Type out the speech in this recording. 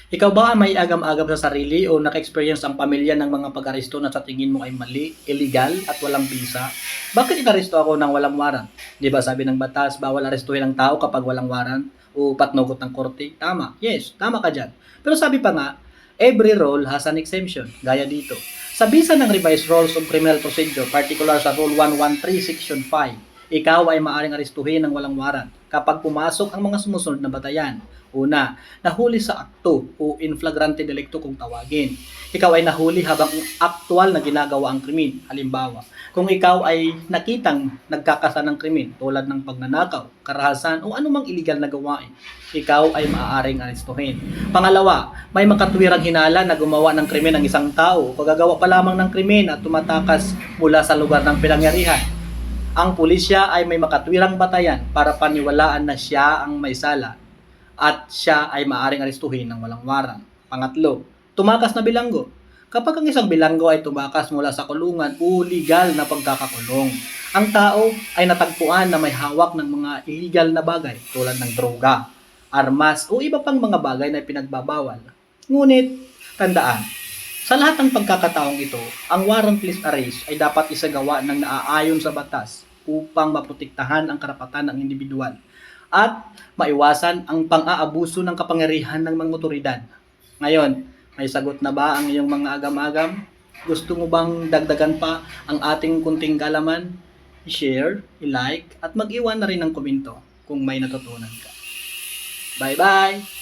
Ikaw ba may agam-agam sa sarili o naka-experience ang pamilya ng mga pag-aresto na sa tingin mo ay mali, illegal at walang bisa? Bakit inaresto ako ng walang warrant? 'Di ba sabi ng batas, bawal arestuhin ang tao kapag walang warrant o patnugot ng korte? Tama. Yes, tama ka diyan. Pero sabi pa nga, every rule has an exemption. Gaya dito. Sa bisa ng Revised Rules of Criminal Procedure, particular sa Rule 113 Section 5, ikaw ay maaaring arestuhin ng walang warrant kapag pumasok ang mga sumusunod na batayan. Una, nahuli sa akto o in flagrante delicto kung tawagin. Ikaw ay nahuli habang aktual na ginagawa ang krimen. Halimbawa, kung ikaw ay nakitang nagkakasa ng krimen tulad ng pagnanakaw, karahasan o anumang illegal na gawain, ikaw ay maaaring arestuhin. Pangalawa, may makatwirang hinala na gumawa ng krimen ng isang tao o gagawa pa lamang ng krimen at tumatakas mula sa lugar ng pinangyarihan. Ang pulisya ay may makatwirang batayan para paniwalaan na siya ang may sala at siya ay maaaring arestuhin ng walang warrant. Pangatlo, tumakas na bilanggo. Kapag ang isang bilanggo ay tumakas mula sa kulungan o legal na pagkakakulong, ang tao ay natagpuan na may hawak ng mga illegal na bagay tulad ng droga, armas o iba pang mga bagay na pinagbabawal. Ngunit, tandaan, sa lahat ng pagkakataong ito, ang warrantless arrest ay dapat isagawa ng naaayon sa batas upang maprotektahan ang karapatan ng individual at maiwasan ang pang-aabuso ng kapangyarihan ng mga otoridad. Ngayon, may sagot na ba ang iyong mga agam-agam? Gusto mo bang dagdagan pa ang ating kunting galaman? I-share, i-like, at mag-iwan na rin ng komento kung may natutunan ka. Bye-bye!